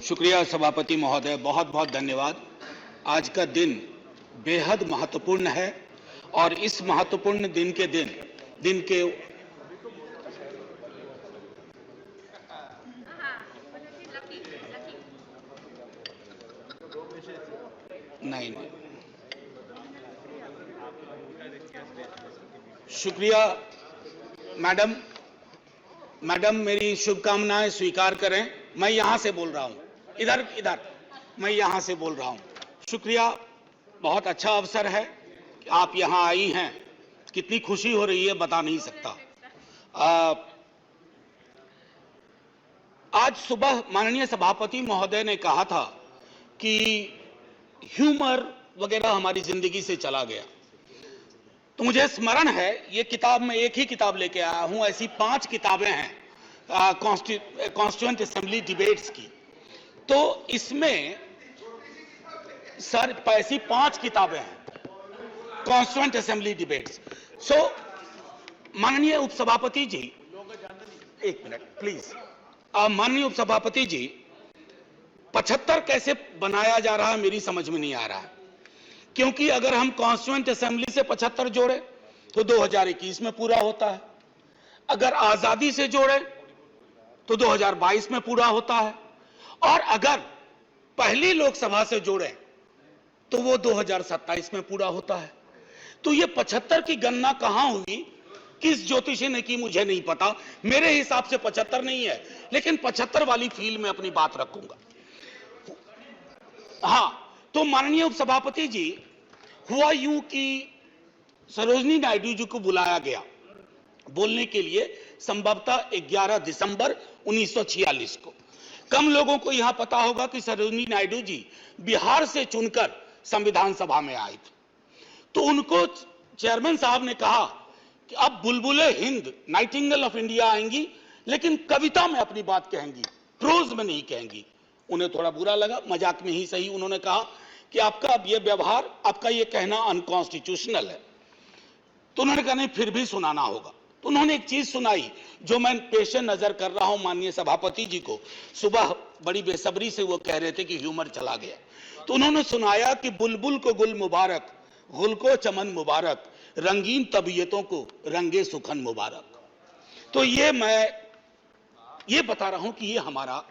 शुक्रिया सभापति महोदय, बहुत बहुत धन्यवाद। आज का दिन बेहद महत्वपूर्ण है और इस महत्वपूर्ण दिन के नहीं, शुक्रिया मैडम। मेरी शुभकामनाएं स्वीकार करें। मैं यहां से बोल रहा हूं, इधर मैं यहां से बोल रहा हूं। शुक्रिया, बहुत अच्छा अवसर है कि आप यहां आई हैं। कितनी खुशी हो रही है बता नहीं सकता। आज सुबह माननीय सभापति महोदय ने कहा था कि ह्यूमर वगैरह हमारी जिंदगी से चला गया, तो मुझे स्मरण है, ये किताब में एक ही किताब लेके आया हूं, ऐसी 5 किताबें हैं कॉन्स्टिट्यूएंट असेंबली डिबेट्स की। तो इसमें सर ऐसी 5 किताबें हैं कॉन्स्टिट्यूएंट असेंबली डिबेट्स। सो माननीय उपसभापति जी, एक मिनट प्लीज। माननीय उपसभापति जी, 75 कैसे बनाया जा रहा है मेरी समझ में नहीं आ रहा है, क्योंकि अगर हम कॉन्स्टिट्यूएंट असेंबली से 75 जोड़े तो 2021 में पूरा होता है, अगर आजादी से जोड़े तो 2022 में पूरा होता है, और अगर पहली लोकसभा से जोड़े तो वो 2027 में पूरा होता है। तो ये 75 की गणना कहां हुई, किस ज्योतिषी ने की मुझे नहीं पता। मेरे हिसाब से 75 नहीं है, लेकिन 75 वाली फील में अपनी बात रखूंगा। हां, तो माननीय उपसभापति जी, हुआ यूं कि सरोजिनी नायडू जी को बुलाया गया बोलने के लिए संभवतः 11 दिसंबर 1946 को। कम लोगों को यहां पता होगा कि सरोजिनी नायडू जी बिहार से चुनकर संविधान सभा में आए थे। तो उनको चेयरमैन साहब ने कहा कि अब बुलबुले हिंद, नाइटिंगेल ऑफ इंडिया आएंगी, लेकिन कविता में अपनी बात कहेंगी, प्रोज में नहीं कहेंगी। उन्हें थोड़ा बुरा लगा, मजाक में ही सही। उन्होंने कहा कि आपका अब ये व्यवहार, आपका ये कहना अनकॉन्स्टिट्यूशनल है। तो उन्होंने कहा नहीं, फिर भी सुनाना होगा। तो उन्होंने एक चीज सुनाई जो मैं पेशे नजर कर रहा हूं माननीय सभापति जी को। सुबह बड़ी बेसब्री से वो कह रहे थे कि ह्यूमर चला गया, तो उन्होंने सुनाया कि बुलबुल को गुल मुबारक, गुल को चमन मुबारक, रंगीन तबीयतों को रंगे सुखन मुबारक। तो ये मैं ये बता रहा हूं कि ये हमारा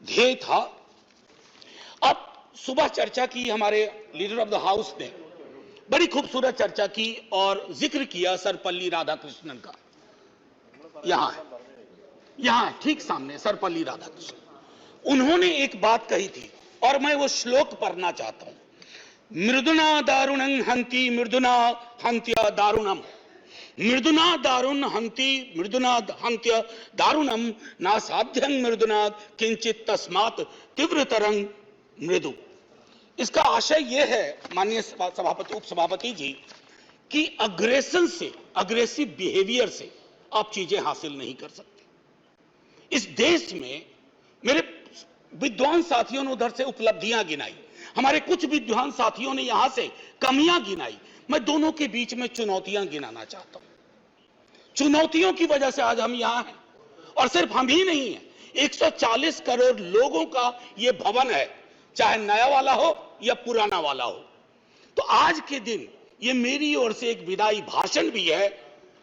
ध्येय था। अब सुबह चर्चा की, हमारे लीडर ऑफ द हाउस ने बड़ी खूबसूरत चर्चा की और जिक्र किया सर्वपल्ली राधाकृष्णन का। यहां है ठीक सामने सर्वपल्ली राधाकृष्णन। उन्होंने एक बात कही थी और मैं वो श्लोक पढ़ना चाहता हूं। मृदुना दारुणं हंति मृदुना हंत्य दारुणम, मृदुना दारुण हंति मृदुना हंत्य दारुणम, ना साध्यं मृदुना किंचित तस्मात् तीव्रतरं मृदु। इसका आशय यह है माननीय सभापति, उपसभापति जी, कि अग्रेशन से, अग्रेसिव बिहेवियर से आप चीजें हासिल नहीं कर सकते। इस देश में मेरे विद्वान साथियों ने उधर से उपलब्धियां गिनाई, हमारे कुछ विद्वान साथियों ने यहां से कमियां गिनाई। मैं दोनों के बीच में चुनौतियां गिनाना चाहता हूं। चुनौतियों की वजह से आज हम यहां हैं, और सिर्फ हम ही नहीं हैं, 140 करोड़ लोगों का यह भवन है, चाहे नया वाला हो या पुराना वाला हो। तो आज के दिन ये मेरी ओर से एक विदाई भाषण भी है,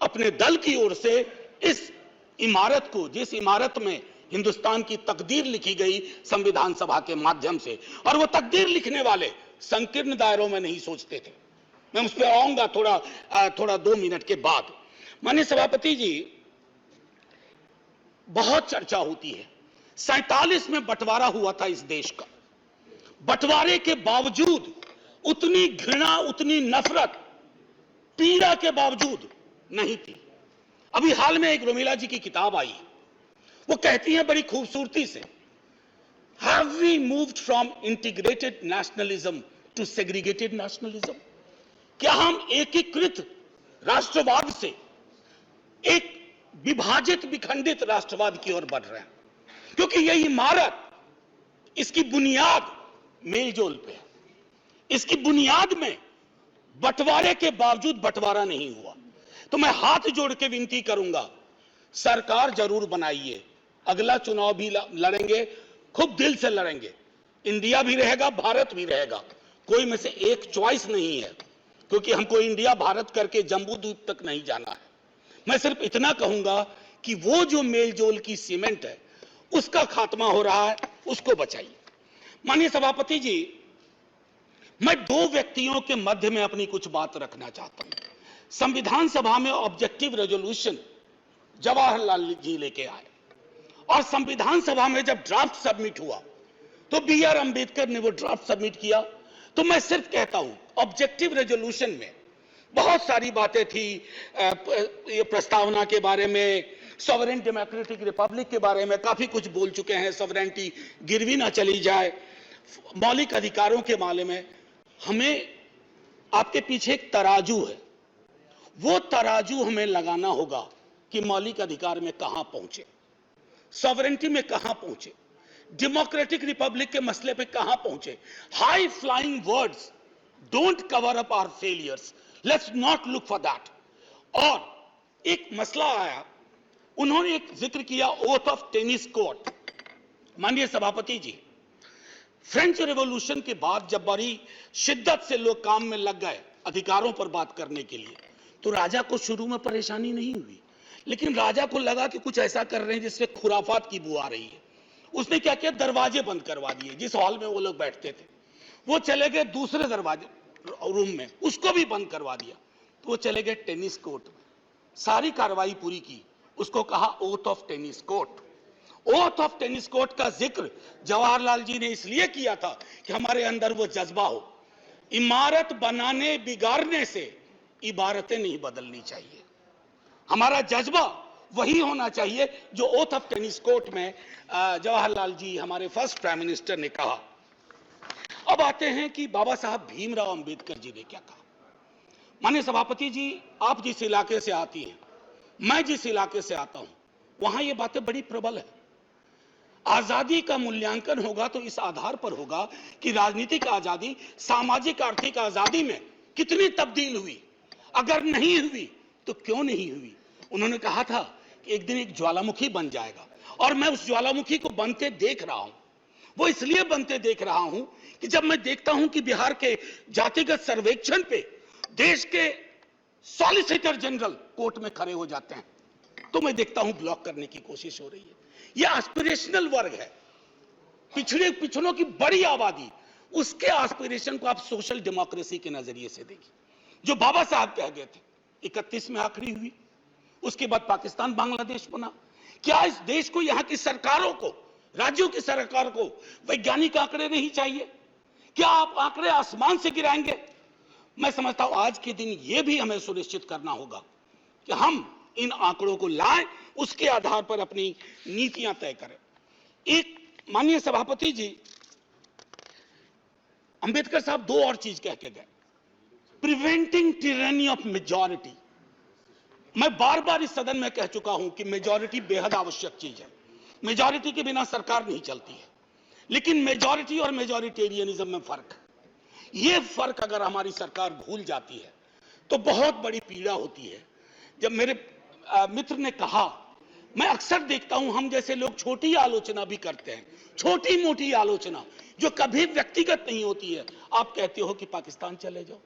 अपने दल की ओर से, इस इमारत को, जिस इमारत में हिंदुस्तान की तकदीर लिखी गई संविधान सभा के माध्यम से। और वो तकदीर लिखने वाले संकीर्ण दायरों में नहीं सोचते थे। मैं उस पर आऊंगा थोड़ा 2 मिनट के बाद। माननीय सभापति जी, बहुत चर्चा होती है, 47 में बंटवारा हुआ था इस देश का। बंटवारे के बावजूद उतनी घृणा, उतनी नफरत, पीड़ा के बावजूद नहीं थी। अभी हाल में एक रोमिला जी की किताब आई, वो कहती हैं बड़ी खूबसूरती से, have we moved from integrated nationalism to segregated nationalism? क्या हम एकीकृत राष्ट्रवाद से एक विभाजित, विखंडित राष्ट्रवाद की ओर बढ़ रहे हैं? क्योंकि यह इमारत, इसकी बुनियाद मेलजोल पे है। इसकी बुनियाद में बंटवारे के बावजूद बंटवारा नहीं हुआ। तो मैं हाथ जोड़ के विनती करूंगा, सरकार जरूर बनाइए, अगला चुनाव भी लड़ेंगे, खूब दिल से लड़ेंगे। इंडिया भी रहेगा, भारत भी रहेगा, कोई में से एक चॉइस नहीं है, क्योंकि हमको इंडिया भारत करके जम्बू द्वीप तक नहीं जाना है। मैं सिर्फ इतना कहूंगा कि वो जो मेलजोल की सीमेंट है उसका खात्मा हो रहा है, उसको बचाइए। माननीय सभापति जी, मैं दो व्यक्तियों के मध्य में अपनी कुछ बात रखना चाहता हूं। संविधान सभा में ऑब्जेक्टिव रेजोल्यूशन जवाहरलाल जी लेके आए और संविधान सभा में जब ड्राफ्ट सबमिट हुआ तो बी.आर. अंबेडकर ने वो ड्राफ्ट सबमिट किया। तो मैं सिर्फ कहता हूं, ऑब्जेक्टिव रेजोल्यूशन में बहुत सारी बातें थी, ये प्रस्तावना के बारे में, सॉवरेन डेमोक्रेटिक रिपब्लिक के बारे में काफी कुछ बोल चुके हैं, सॉवरेनिटी गिरवी ना चली जाए, मौलिक अधिकारों के बारे में। हमें आपके पीछे एक तराजू है, वो तराजू हमें लगाना होगा कि मौलिक अधिकार में कहां पहुंचे, सॉवरेनिटी में कहां पहुंचे, डेमोक्रेटिक रिपब्लिक के मसले पे कहां पहुंचे। High flying words don't cover up our failures, let's not look for that. और एक मसला आया, उन्होंने एक जिक्र किया ओथ ऑफ टेनिस कोर्ट। माननीय सभापति जी, फ्रेंच रेवोल्यूशन के बाद जब बड़ी शिद्दत से लोग काम में लग गए अधिकारों पर बात करने के लिए, तो राजा को शुरू में परेशानी नहीं हुई, लेकिन राजा को लगा कि कुछ ऐसा कर रहे हैं जिससे खुराफात की बू आ रही है। उसने क्या किया, दरवाजे बंद करवा दिए। जिस हॉल में वो लोग बैठते थे वो चले गए दूसरे दरवाजे रूम में, उसको भी बंद करवा दिया। तो वो चले गए टेनिस कोर्ट में, सारी कार्रवाई पूरी की, उसको कहा oath of tennis court. Oath of tennis court का जिक्र जवाहरलाल जी ने इसलिए किया था कि हमारे अंदर वो जज्बा हो, इमारत बनाने बिगाड़ने से इबारतें नहीं बदलनी चाहिए। हमारा जज्बा वही होना चाहिए जो ओथ ऑफ टेनिस कोर्ट में जवाहरलाल जी हमारे फर्स्ट प्राइम मिनिस्टर ने कहा। अब आते हैं कि बाबा साहब भीमराव अंबेडकर जी ने क्या कहा। माननीय सभापति जी, आप जिस इलाके से आती हैं, मैं जिस इलाके से आता हूं, वहां ये बातें बड़ी प्रबल है। आजादी का मूल्यांकन होगा तो इस आधार पर होगा कि राजनीतिक आजादी, सामाजिक आर्थिक आजादी में कितनी तब्दील हुई, अगर नहीं हुई तो क्यों नहीं हुई। उन्होंने कहा था कि एक दिन एक ज्वालामुखी बन जाएगा, और मैं उस ज्वालामुखी को बनते देख रहा हूं। वो इसलिए बनते देख रहा हूं कि जब मैं देखता हूं कि बिहार के जातिगत सर्वेक्षण पे देश के सॉलिसिटर जनरल कोर्ट में खड़े हो जाते हैं, तो मैं देखता हूं ब्लॉक करने की कोशिश हो रही है। यह एस्पिरेशनल वर्ग है, पिछड़ों की बड़ी आबादी, उसके एस्पिरेशन को आप सोशल डेमोक्रेसी के नजरिए से देखिए। जो बाबा साहब कह गए थे 31 में आखिरी हुई, उसके बाद पाकिस्तान बांग्लादेश बना। क्या इस देश को, यहां की सरकारों को, राज्यों की सरकार को वैज्ञानिक आंकड़े नहीं चाहिए? क्या आप आंकड़े आसमान से गिराएंगे? मैं समझता हूं आज के दिन यह भी हमें सुनिश्चित करना होगा कि हम इन आंकड़ों को लाएं, उसके आधार पर अपनी नीतियां तय करें। एक माननीय सभापति जी, अंबेडकर साहब दो और चीज कह के गए, प्रिवेंटिंग टिरनी ऑफ मेजॉरिटी। मैं बार बार इस सदन में कह चुका हूं कि मेजॉरिटी बेहद आवश्यक चीज है, मेजॉरिटी के बिना सरकार नहीं चलती है, लेकिन मेजॉरिटी और मेजॉरिटेरियनिज्म में फर्क है। यह फर्क अगर हमारी सरकार भूल जाती है तो बहुत बड़ी पीड़ा होती है। जब मेरे मित्र ने कहा, मैं अक्सर देखता हूं हम जैसे लोग छोटी आलोचना भी करते हैं, छोटी मोटी आलोचना जो कभी व्यक्तिगत नहीं होती है। आप कहते हो कि पाकिस्तान चले जाओ,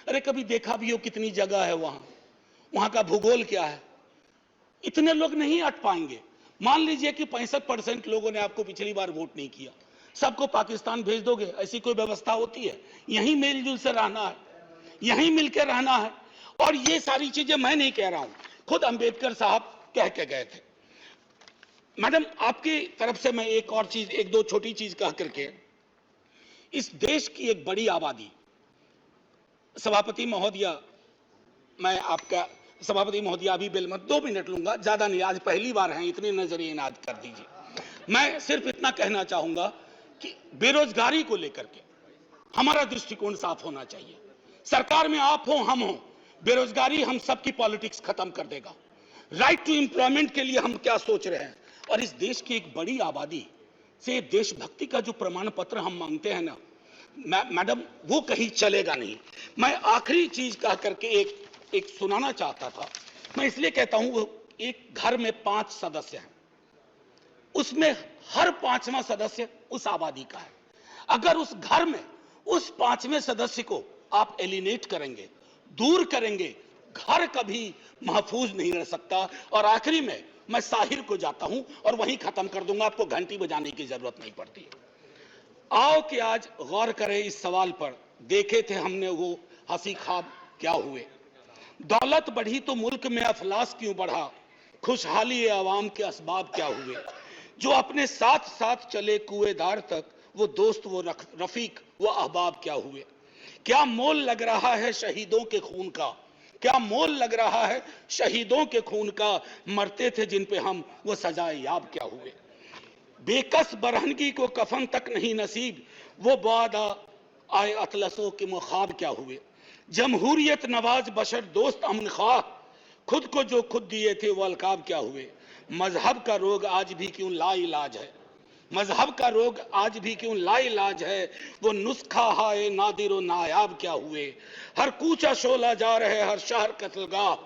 अरे कभी देखा भी हो कितनी जगह है वहां का भूगोल क्या है, इतने लोग नहीं अट पाएंगे। मान लीजिए कि 65% लोगों ने आपको पिछली बार वोट नहीं किया, सबको पाकिस्तान भेज दोगे? ऐसी कोई व्यवस्था होती है? यहीं मेलजुल से रहना है, यहीं मिलकर रहना है। और ये सारी चीजें मैं नहीं कह रहा हूं, खुद अंबेडकर साहब कह के गए थे। मैडम, आपकी तरफ से मैं एक और चीज, एक दो छोटी चीज कह करके, इस देश की एक बड़ी आबादी, सभापति महोदया, मैं आपका सभापति महोदया अभी बिल मत, 2 मिनट लूंगा, ज्यादा नहीं, आज पहली बार है, इतनी नजरिए नाज कर दीजिए। मैं सिर्फ इतना कहना चाहूंगा कि बेरोजगारी को लेकर के हमारा दृष्टिकोण साफ होना चाहिए। सरकार में आप हो, हम हो, बेरोजगारी हम सबकी पॉलिटिक्स खत्म कर देगा। राइट टू एम्प्लॉयमेंट के लिए हम क्या सोच रहे हैं, और इस देश की एक बड़ी आबादी से देशभक्ति का जो प्रमाण पत्र हम मांगते हैं ना मैडम, वो कहीं चलेगा नहीं। मैं आखिरी चीज कह करके एक सुनाना चाहता था। मैं इसलिए कहता हूं, वो एक घर में 5 सदस्य हैं, उसमें हर 5वां सदस्य उस आबादी का है। अगर उस घर में उस 5वें सदस्य को आप एलिनेट करेंगे, दूर करेंगे, घर कभी महफूज नहीं रह सकता। और आखिरी में मैं साहिर को जाता हूं और वहीं खत्म कर दूंगा, आपको घंटी बजाने की जरूरत नहीं पड़ती। आओ कि आज गौर करें इस सवाल पर, देखे थे हमने वो हंसी ख्वाब क्या हुए। दौलत बढ़ी तो मुल्क में अफलास क्यों बढ़ा, खुशहाली आवाम के असबाब क्या हुए। जो अपने साथ साथ चले कुएदार तक, वो दोस्त वो रफीक वो अहबाब क्या हुए। क्या मोल लग रहा है शहीदों के खून का, क्या मोल लग रहा है शहीदों के खून का, मरते थे जिन पे हम वो सजाए याब क्या हुए। बेकस बरहनगी को कफन तक नहीं नसीब, वो बादा आए अतलसों के मुखाब क्या हुए। जमहूरियत नवाज बशर दोस्त अमन ख्वाह, खुद को जो खुद दिए थे वो अलकाब क्या हुए। मजहब का रोग आज भी क्यों लाइलाज है, मजहब का रोग आज भी क्यों लाइलाज है, वो नुस्खा हाय नादिर नायाब क्या हुए। हर कूचा शोला जा रहे हर शहर कत्लगाह,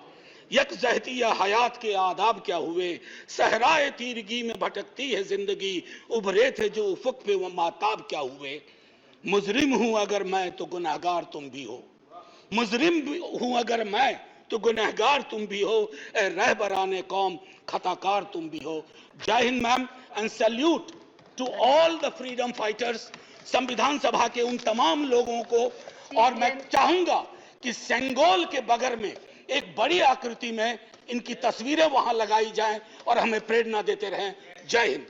यकजहती या हयात के आदाब क्या हुए। सहराए तीरगी में भटकती है जिंदगी, उभरे थे जो उफक पे वो माताब क्या हुए। मुजरिम हूं अगर मैं तो गुनहगार तुम भी हो, मुजरिम हूं अगर मैं तो गुनहगार तुम भी हो। ए रहबराने कौम खताकार तुम भी हो। Jai Hind ma'am, and salute to all the freedom fighters. संविधान सभा के उन तमाम लोगों को, और मैं चाहूंगा कि सेंगोल के बगल में एक बड़ी आकृति में इनकी तस्वीरें वहां लगाई जाएं और हमें प्रेरणा देते रहें। जय हिंद।